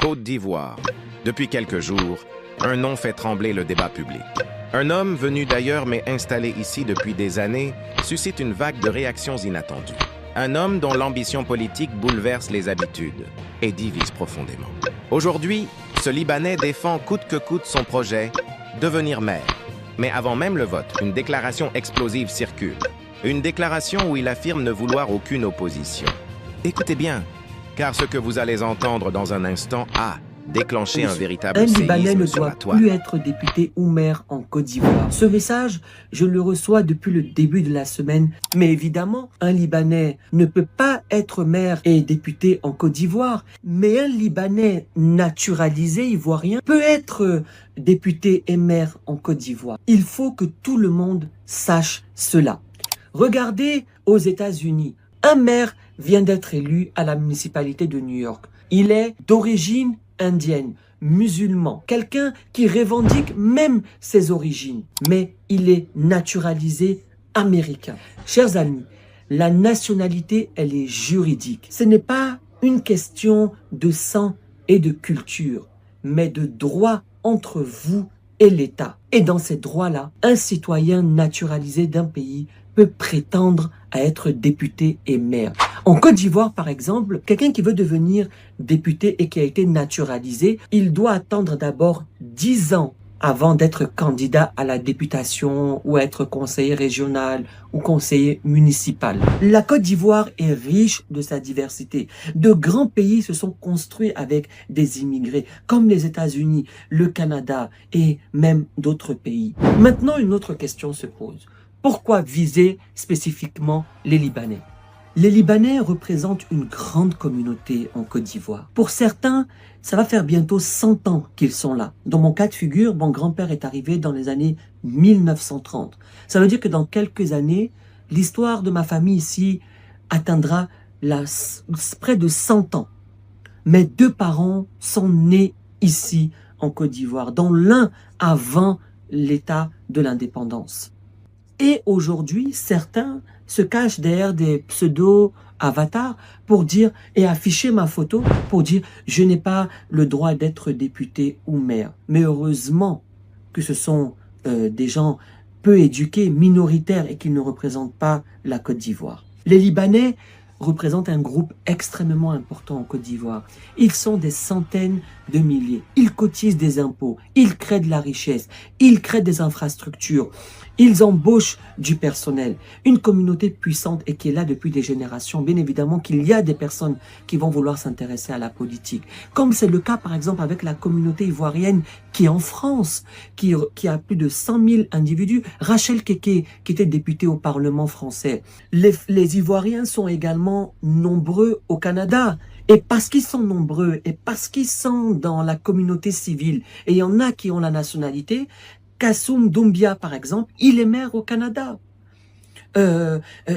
Côte d'Ivoire. Depuis quelques jours, un nom fait trembler le débat public. Un homme venu d'ailleurs mais installé ici depuis des années suscite une vague de réactions inattendues. Un homme dont l'ambition politique bouleverse les habitudes et divise profondément. Aujourd'hui, ce Libanais défend coûte que coûte son projet, devenir maire. Mais avant même le vote, une déclaration explosive circule. Une déclaration où il affirme ne vouloir aucune opposition. Écoutez bien, car ce que vous allez entendre dans un instant a déclenché un véritable séisme sur la toile. Un Libanais ne doit plus être député ou maire en Côte d'Ivoire. Ce message, je le reçois depuis le début de la semaine. Mais évidemment, un Libanais ne peut pas être maire et député en Côte d'Ivoire. Mais un Libanais naturalisé ivoirien peut être député et maire en Côte d'Ivoire. Il faut que tout le monde sache cela. Regardez aux États-Unis. Un maire vient d'être élu à la municipalité de New York. Il est d'origine indienne, musulman, quelqu'un qui revendique même ses origines, mais il est naturalisé américain. Chers amis, la nationalité, elle est juridique. Ce n'est pas une question de sang et de culture, mais de droit entre vous et l'État. Et dans ces droits-là, un citoyen naturalisé d'un pays peut prétendre à être député et maire. En Côte d'Ivoire, par exemple, quelqu'un qui veut devenir député et qui a été naturalisé, il doit attendre d'abord 10 ans avant d'être candidat à la députation ou être conseiller régional ou conseiller municipal. La Côte d'Ivoire est riche de sa diversité. De grands pays se sont construits avec des immigrés, comme les États-Unis, le Canada et même d'autres pays. Maintenant, une autre question se pose. Pourquoi viser spécifiquement les Libanais? Les Libanais représentent une grande communauté en Côte d'Ivoire. Pour certains, ça va faire bientôt 100 ans qu'ils sont là. Dans mon cas de figure, mon grand-père est arrivé dans les années 1930. Ça veut dire que dans quelques années, l'histoire de ma famille ici atteindra près de 100 ans. Mes deux parents sont nés ici en Côte d'Ivoire, dont l'un avant l'état de l'indépendance. Et aujourd'hui, certains se cachent derrière des pseudo-avatars pour dire et afficher ma photo pour dire « je n'ai pas le droit d'être député ou maire ». Mais heureusement que ce sont des gens peu éduqués, minoritaires et qui ne représentent pas la Côte d'Ivoire. Les Libanais représentent un groupe extrêmement important en Côte d'Ivoire. Ils sont des centaines de milliers. Ils cotisent des impôts, ils créent de la richesse, ils créent des infrastructures, ils embauchent du personnel. Une communauté puissante et qui est là depuis des générations. Bien évidemment qu'il y a des personnes qui vont vouloir s'intéresser à la politique. Comme c'est le cas par exemple avec la communauté ivoirienne qui est en France, qui a plus de 100 000 individus. Rachel Keke, qui était députée au Parlement français. Les Ivoiriens sont également nombreux au Canada. Et parce qu'ils sont nombreux et parce qu'ils sont dans la communauté civile, et il y en a qui ont la nationalité, Kassoum Doumbia, par exemple, il est maire au Canada.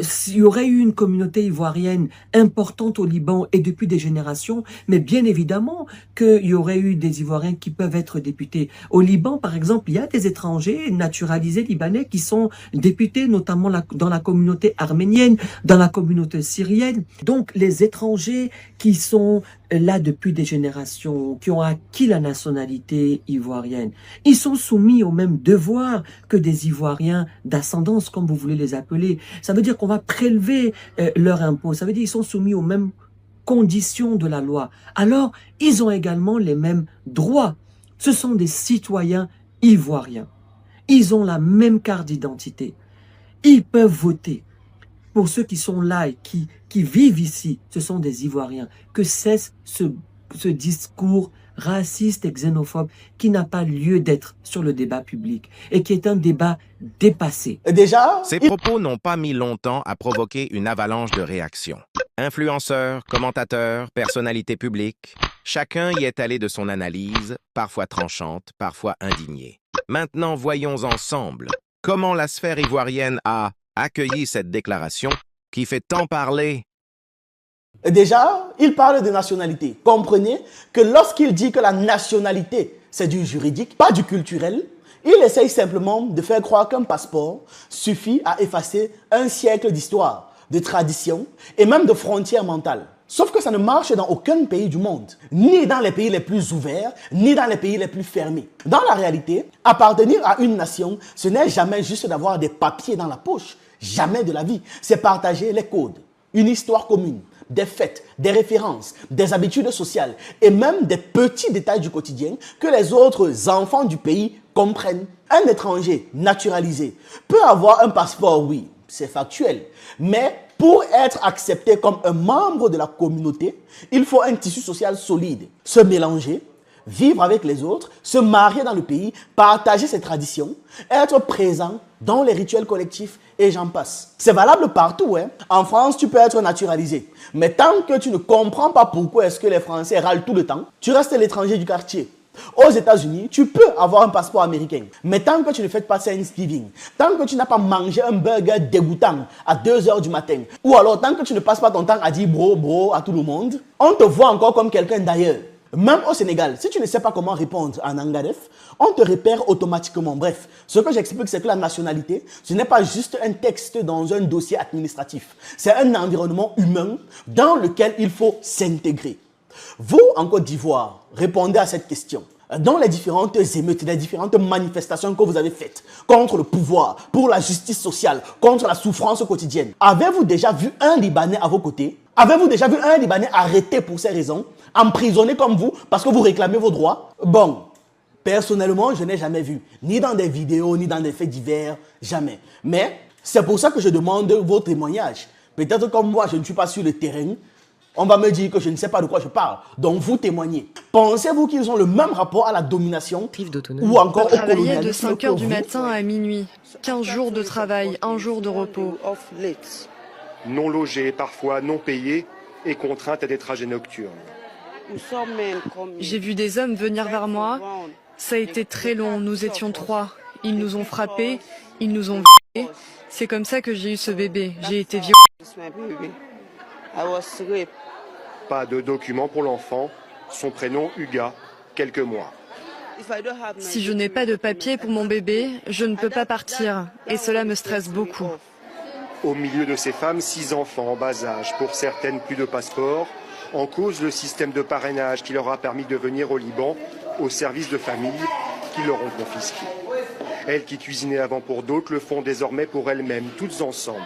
S'il y aurait eu une communauté ivoirienne importante au Liban et depuis des générations, mais bien évidemment qu'il y aurait eu des Ivoiriens qui peuvent être députés. Au Liban, par exemple, il y a des étrangers naturalisés libanais qui sont députés, notamment dans la communauté arménienne, dans la communauté syrienne. Donc, les étrangers qui sont là depuis des générations, qui ont acquis la nationalité ivoirienne, ils sont soumis aux mêmes devoirs que des Ivoiriens d'ascendance, comme vous voulez les appeler. Ça veut dire qu'on va prélever leurs impôts. Ça veut dire qu'ils sont soumis aux mêmes conditions de la loi. Alors, ils ont également les mêmes droits. Ce sont des citoyens ivoiriens. Ils ont la même carte d'identité. Ils peuvent voter. Pour ceux qui sont là et qui vivent ici, ce sont des Ivoiriens. Que cesse ce discours raciste et xénophobe qui n'a pas lieu d'être sur le débat public et qui est un débat dépassé. Ces propos n'ont pas mis longtemps à provoquer une avalanche de réactions. Influenceurs, commentateurs, personnalités publiques, chacun y est allé de son analyse, parfois tranchante, parfois indignée. Maintenant, voyons ensemble comment la sphère ivoirienne a accueilli cette déclaration qui fait tant parler. Déjà, il parle de nationalité. Comprenez que lorsqu'il dit que la nationalité, c'est du juridique, pas du culturel, il essaye simplement de faire croire qu'un passeport suffit à effacer un siècle d'histoire, de tradition et même de frontières mentales. Sauf que ça ne marche dans aucun pays du monde, ni dans les pays les plus ouverts, ni dans les pays les plus fermés. Dans la réalité, appartenir à une nation, ce n'est jamais juste d'avoir des papiers dans la poche, jamais de la vie. C'est partager les codes, une histoire commune, des fêtes, des références, des habitudes sociales et même des petits détails du quotidien que les autres enfants du pays comprennent. Un étranger naturalisé peut avoir un passeport, oui, c'est factuel, mais pour être accepté comme un membre de la communauté, il faut un tissu social solide, se mélanger, vivre avec les autres, se marier dans le pays, partager ses traditions, être présent dans les rituels collectifs et j'en passe. C'est valable partout, hein. En France, tu peux être naturalisé. Mais tant que tu ne comprends pas pourquoi est-ce que les Français râlent tout le temps, tu restes l'étranger du quartier. Aux États-Unis, tu peux avoir un passeport américain. Mais tant que tu ne fêtes pas Thanksgiving, tant que tu n'as pas mangé un burger dégoûtant à 2 h du matin, ou alors tant que tu ne passes pas ton temps à dire bro à tout le monde, on te voit encore comme quelqu'un d'ailleurs. Même au Sénégal, si tu ne sais pas comment répondre en Angadef, on te repère automatiquement. Bref, ce que j'explique, c'est que la nationalité, ce n'est pas juste un texte dans un dossier administratif. C'est un environnement humain dans lequel il faut s'intégrer. Vous, en Côte d'Ivoire, répondez à cette question. Dans les différentes émeutes, les différentes manifestations que vous avez faites contre le pouvoir, pour la justice sociale, contre la souffrance quotidienne, avez-vous déjà vu un Libanais à vos côtés? Avez-vous déjà vu un Libanais arrêté pour ces raisons, emprisonné comme vous parce que vous réclamez vos droits? Bon, personnellement, je n'ai jamais vu, ni dans des vidéos, ni dans des faits divers, jamais. Mais c'est pour ça que je demande vos témoignages. Peut-être comme moi, je ne suis pas sur le terrain, on va me dire que je ne sais pas de quoi je parle. Donc, vous témoignez. Pensez-vous qu'ils ont le même rapport à la domination ou encore au colonialisme? De 5 h du matin à minuit. 15 jours de travail, 1 jour de repos. Non logés, parfois non payés et contraintes à des trajets nocturnes. J'ai vu des hommes venir vers moi. Ça a été très long. Nous étions 3. Ils nous ont frappés. Ils nous ont violés. C'est comme ça que j'ai eu ce bébé. J'ai été violée. Pas de document pour l'enfant, son prénom Huga, quelques mois. Si je n'ai pas de papier pour mon bébé, je ne peux pas partir et cela me stresse beaucoup. Au milieu de ces femmes, 6 enfants en bas âge, pour certaines plus de passeport, en cause le système de parrainage qui leur a permis de venir au Liban au service de famille qui leur ont confisqué. Elles qui cuisinaient avant pour d'autres le font désormais pour elles-mêmes, toutes ensemble.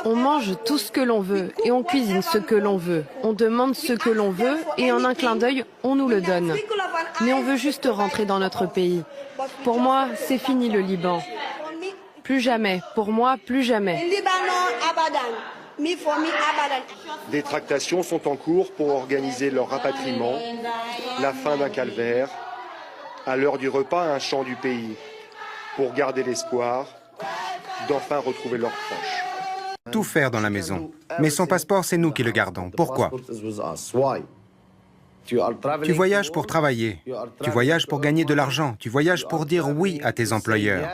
On mange tout ce que l'on veut et on cuisine ce que l'on veut. On demande ce que l'on veut et en un clin d'œil, on nous le donne. Mais on veut juste rentrer dans notre pays. Pour moi, c'est fini le Liban. Plus jamais. Pour moi, plus jamais. Des tractations sont en cours pour organiser leur rapatriement, la fin d'un calvaire, à l'heure du repas, un chant du pays, pour garder l'espoir d'enfin retrouver leurs proches. Tout faire dans la maison. Mais son passeport, c'est nous qui le gardons. Pourquoi? Tu voyages pour travailler. Tu voyages pour gagner de l'argent. Tu voyages pour dire oui à tes employeurs.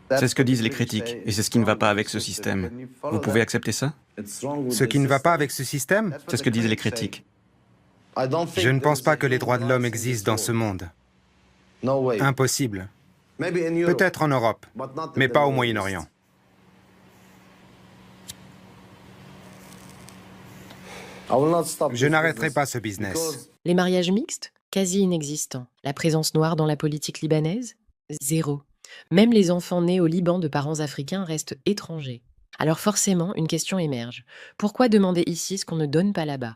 C'est ce que disent les critiques, et c'est ce qui ne va pas avec ce système. Vous pouvez accepter ça? Ce qui ne va pas avec ce système? C'est ce que disent les critiques. Je ne pense pas que les droits de l'homme existent dans ce monde. Impossible. Peut-être en Europe, mais pas au Moyen-Orient. Je n'arrêterai pas ce business. Les mariages mixtes, quasi inexistants. La présence noire dans la politique libanaise, zéro. Même les enfants nés au Liban de parents africains restent étrangers. Alors forcément, une question émerge. Pourquoi demander ici ce qu'on ne donne pas là-bas?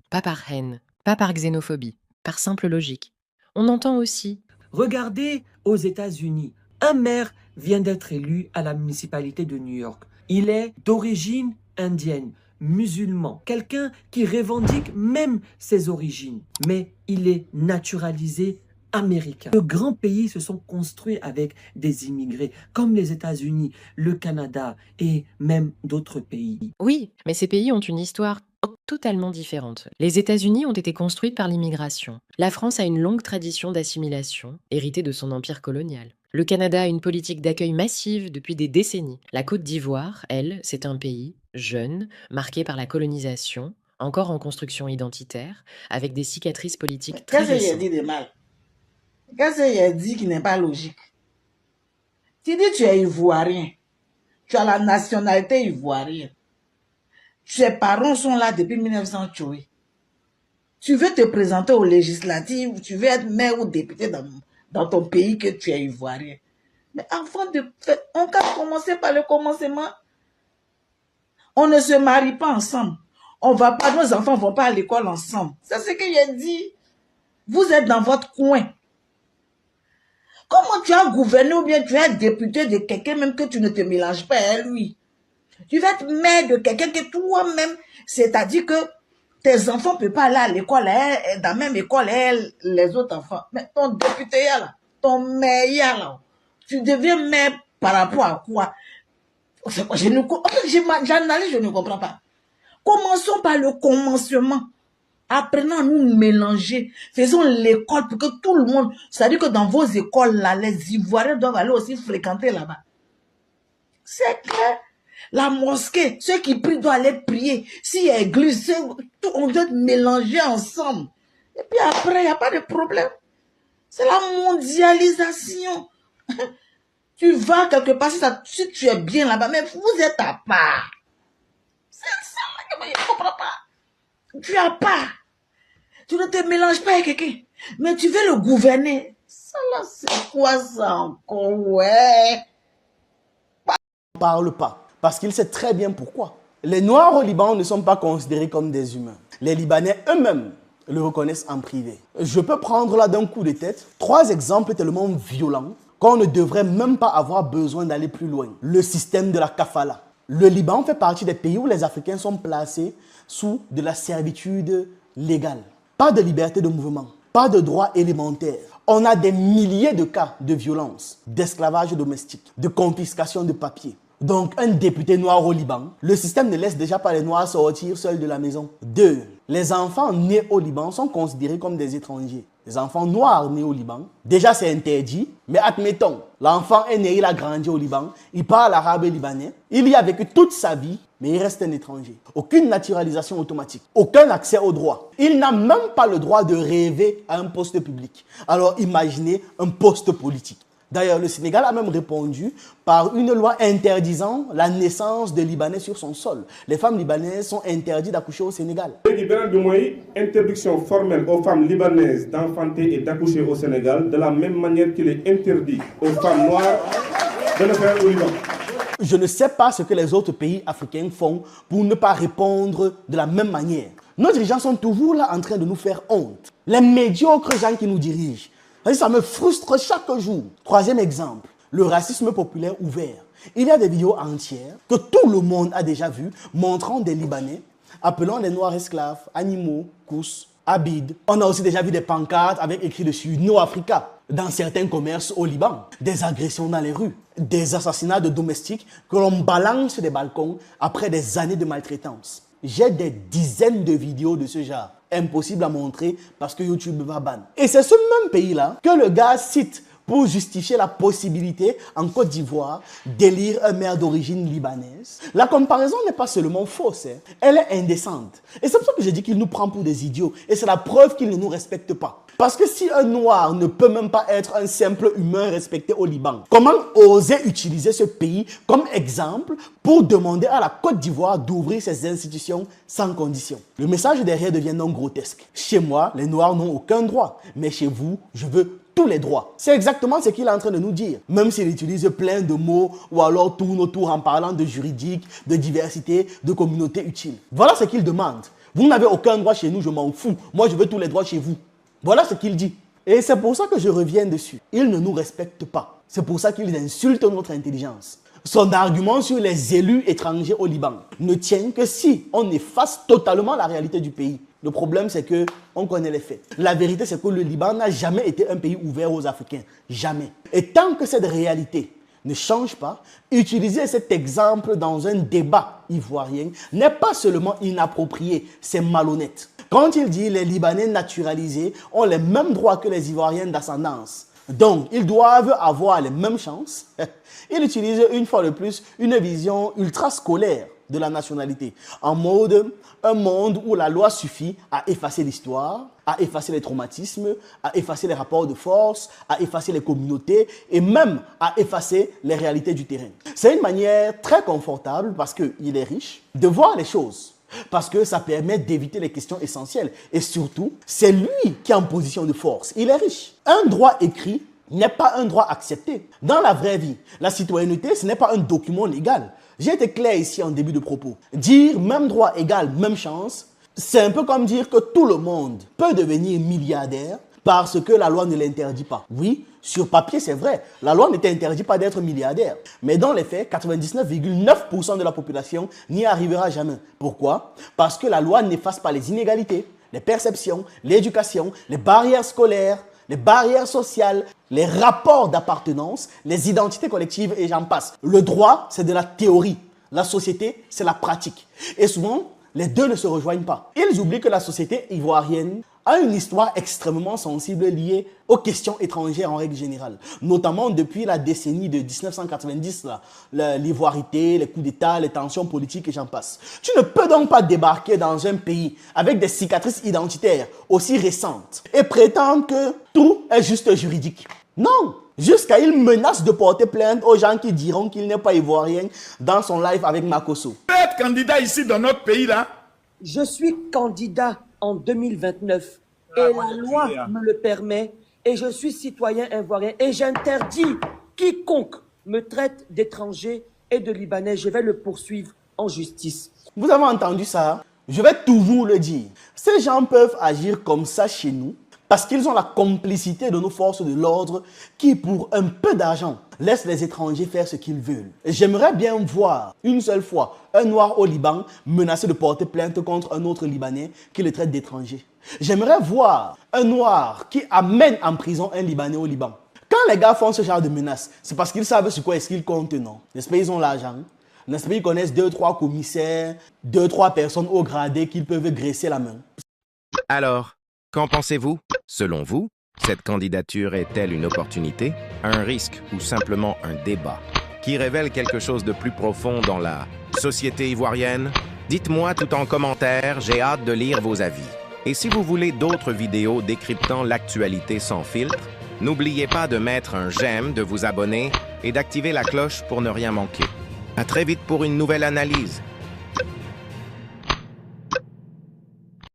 Pas par haine, pas par xénophobie, par simple logique. On entend aussi... Regardez aux États-Unis. Un maire vient d'être élu à la municipalité de New York. Il est d'origine indienne, musulman, quelqu'un qui revendique même ses origines. Mais il est naturalisé américain. De grands pays se sont construits avec des immigrés, comme les États-Unis, le Canada et même d'autres pays. Oui, mais ces pays ont une histoire totalement différente. Les États-Unis ont été construits par l'immigration. La France a une longue tradition d'assimilation, héritée de son empire colonial. Le Canada a une politique d'accueil massive depuis des décennies. La Côte d'Ivoire, elle, c'est un pays jeune, marqué par la colonisation, encore en construction identitaire, avec des cicatrices politiques très récentes. Qu'est-ce qu'il y a dit de mal? Qu'est-ce qu'il y a dit qui n'est pas logique? Tu dis tu es ivoirien, tu as la nationalité ivoirienne. Tes parents sont là depuis 1900. Tu veux te présenter aux législatives, tu veux être maire ou député dans ton pays que tu es ivoirien. Mais avant de faire, on va commencer par le commencement. On ne se marie pas ensemble. On va pas, nos enfants ne vont pas à l'école ensemble. C'est ce que j'ai dit. Vous êtes dans votre coin. Comment tu as gouverné ou bien tu es député de quelqu'un même que tu ne te mélanges pas à lui? Tu vas être maire de quelqu'un que toi-même, c'est-à-dire que tes enfants ne peuvent pas aller à l'école, dans la même école, les autres enfants. Mais ton député là, ton maire là, tu deviens maire par rapport à quoi? J'analyse, je ne comprends pas. Commençons par le commencement. Apprenons à nous mélanger. Faisons l'école pour que tout le monde... C'est-à-dire que dans vos écoles, là, les Ivoiriens doivent aller aussi fréquenter là-bas. C'est clair. La mosquée, ceux qui prient doivent aller prier. S'il y a église, on doit mélanger ensemble. Et puis après, il n'y a pas de problème. C'est la mondialisation. Tu vas quelque part, si tu es bien là-bas, mais vous êtes à part. C'est ça que je ne comprends pas. Tu es à part. Tu ne te mélanges pas avec quelqu'un. Mais tu veux le gouverner. Ça là, c'est quoi ça encore? Ouais. On ne parle pas. Parce qu'il sait très bien pourquoi. Les Noirs au Liban ne sont pas considérés comme des humains. Les Libanais eux-mêmes le reconnaissent en privé. Je peux prendre là d'un coup de tête 3 exemples tellement violents qu'on ne devrait même pas avoir besoin d'aller plus loin. Le système de la kafala. Le Liban fait partie des pays où les Africains sont placés sous de la servitude légale. Pas de liberté de mouvement, pas de droits élémentaires. On a des milliers de cas de violence, d'esclavage domestique, de confiscation de papiers. Donc, un député noir au Liban, le système ne laisse déjà pas les Noirs sortir seuls de la maison. 2. Les enfants nés au Liban sont considérés comme des étrangers. Les enfants noirs nés au Liban, déjà c'est interdit, mais admettons, l'enfant est né, il a grandi au Liban, il parle arabe et libanais, il y a vécu toute sa vie, mais il reste un étranger. Aucune naturalisation automatique, aucun accès au droit. Il n'a même pas le droit de rêver à un poste public. Alors imaginez un poste politique. D'ailleurs, le Sénégal a même répondu par une loi interdisant la naissance de Libanais sur son sol. Les femmes libanaises sont interdites d'accoucher au Sénégal. Interdiction formelle aux femmes libanaises d'enfanter et d'accoucher au Sénégal de la même manière qu'il est interdit aux femmes noires de le faire au Liban. Je ne sais pas ce que les autres pays africains font pour ne pas répondre de la même manière. Nos dirigeants sont toujours là en train de nous faire honte. Les médiocres gens qui nous dirigent. Ça me frustre chaque jour. 3e exemple, le racisme populaire ouvert. Il y a des vidéos entières que tout le monde a déjà vues montrant des Libanais appelant les Noirs esclaves, animaux, kous, abides. On a aussi déjà vu des pancartes avec écrit dessus « No Africa » dans certains commerces au Liban. Des agressions dans les rues, des assassinats de domestiques que l'on balance des balcons après des années de maltraitance. J'ai des dizaines de vidéos de ce genre. Impossible à montrer parce que YouTube va ban. Et c'est ce même pays-là que le gars cite pour justifier la possibilité en Côte d'Ivoire d'élire un maire d'origine libanaise. La comparaison n'est pas seulement fausse, hein. Elle est indécente. Et c'est pour ça que j'ai dit qu'il nous prend pour des idiots. Et c'est la preuve qu'il ne nous respecte pas. Parce que si un noir ne peut même pas être un simple humain respecté au Liban, comment oser utiliser ce pays comme exemple pour demander à la Côte d'Ivoire d'ouvrir ses institutions sans condition? Le message derrière devient donc grotesque. Chez moi, les noirs n'ont aucun droit. Mais chez vous, je veux tous les droits. C'est exactement ce qu'il est en train de nous dire. Même s'il utilise plein de mots ou alors tourne autour en parlant de juridique, de diversité, de communauté utile. Voilà ce qu'il demande. Vous n'avez aucun droit chez nous, je m'en fous. Moi, je veux tous les droits chez vous. Voilà ce qu'il dit. Et c'est pour ça que je reviens dessus. Il ne nous respecte pas. C'est pour ça qu'il insulte notre intelligence. Son argument sur les élus étrangers au Liban ne tient que si on efface totalement la réalité du pays. Le problème, c'est que on connaît les faits. La vérité, c'est que le Liban n'a jamais été un pays ouvert aux Africains. Jamais. Et tant que cette réalité ne change pas, utiliser cet exemple dans un débat ivoirien n'est pas seulement inapproprié, c'est malhonnête. Quand il dit les Libanais naturalisés ont les mêmes droits que les Ivoiriens d'ascendance, donc ils doivent avoir les mêmes chances, il utilise une fois de plus une vision ultra scolaire de la nationalité. En mode, un monde où la loi suffit à effacer l'histoire, à effacer les traumatismes, à effacer les rapports de force, à effacer les communautés et même à effacer les réalités du terrain. C'est une manière très confortable parce qu'il est riche de voir les choses. Parce que ça permet d'éviter les questions essentielles. Et surtout, c'est lui qui est en position de force. Il est riche. Un droit écrit n'est pas un droit accepté. Dans la vraie vie, la citoyenneté, ce n'est pas un document légal. J'ai été clair ici en début de propos. Dire même droit égal, même chance, c'est un peu comme dire que tout le monde peut devenir milliardaire parce que la loi ne l'interdit pas. Oui, sur papier, c'est vrai, la loi ne t'interdit pas d'être milliardaire. Mais dans les faits, 99,9% de la population n'y arrivera jamais. Pourquoi? Parce que la loi n'efface pas les inégalités, les perceptions, l'éducation, les barrières scolaires, les barrières sociales, les rapports d'appartenance, les identités collectives et j'en passe. Le droit, c'est de la théorie. La société, c'est la pratique. Et souvent, les deux ne se rejoignent pas. Ils oublient que la société ivoirienne a une histoire extrêmement sensible liée aux questions étrangères en règle générale. Notamment depuis la décennie de 1990, l'ivoirité, les coups d'État, les tensions politiques et j'en passe. Tu ne peux donc pas débarquer dans un pays avec des cicatrices identitaires aussi récentes et prétendre que tout est juste juridique. Non! Jusqu'à il menace de porter plainte aux gens qui diront qu'il n'est pas ivoirien dans son live avec Makosso. Vous êtes candidat ici dans notre pays là? Je suis candidat en 2029 et la loi me le permet et je suis citoyen ivoirien et j'interdis quiconque me traite d'étranger et de Libanais. Je vais le poursuivre en justice. Vous avez entendu ça? Je vais toujours le dire. Ces gens peuvent agir comme ça chez nous parce qu'ils ont la complicité de nos forces de l'ordre qui, pour un peu d'argent, laissent les étrangers faire ce qu'ils veulent. J'aimerais bien voir, une seule fois, un noir au Liban menacé de porter plainte contre un autre Libanais qui le traite d'étranger. J'aimerais voir un noir qui amène en prison un Libanais au Liban. Quand les gars font ce genre de menaces, c'est parce qu'ils savent sur quoi est-ce qu'ils comptent, non? N'est-ce pas, ils ont l'argent. N'est-ce pas, ils connaissent 2-3 commissaires, 2-3 personnes haut gradées qu'ils peuvent graisser la main. Alors, qu'en pensez-vous? Selon vous, cette candidature est-elle une opportunité, un risque ou simplement un débat qui révèle quelque chose de plus profond dans la société ivoirienne? Dites-moi tout en commentaire, j'ai hâte de lire vos avis. Et si vous voulez d'autres vidéos décryptant l'actualité sans filtre, n'oubliez pas de mettre un j'aime, de vous abonner et d'activer la cloche pour ne rien manquer. À très vite pour une nouvelle analyse.